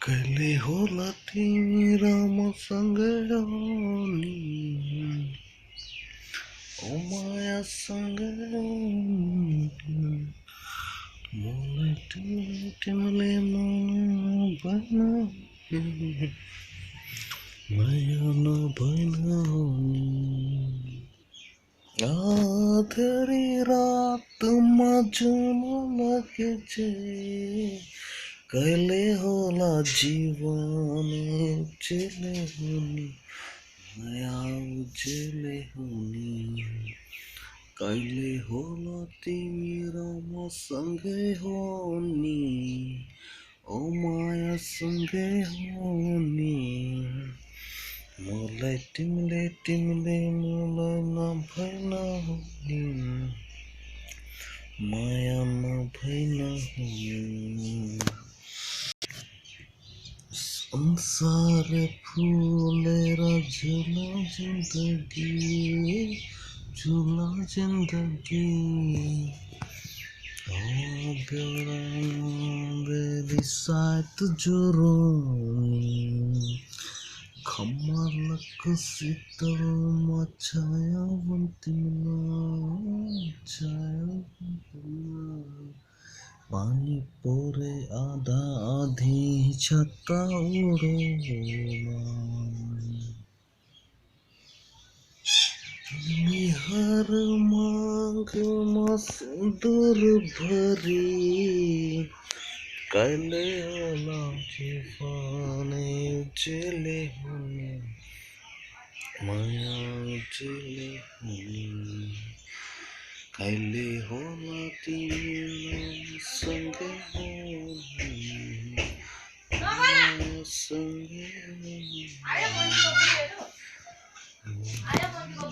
कहिले होला तिमी र मसँग आउने ओ मायासँग मलाई तिमीले नभएन माया नभएन आधरी रातमा जुन लागेछे कहिले होला जीवन उज्यालो हुने माया उज्यालो हुने कहिले होला तिमी र मसँगै हुने ओ माया सँगै हुने मलाई तिमीले मलाई नभएन हुने माया नभएन हुने संसार फुलेर झुला जिन्दगी बेरी साथ जुरोनी खमालको शीतलमा छाया पानी परे आधा आधी छता उडोमा निहार मागमा सुन्दर भरी कहिले होला जीवन उज्यालो हुने माया उज्यालो हुने कहिले होला तिमीसँग हुने मायासँग हुने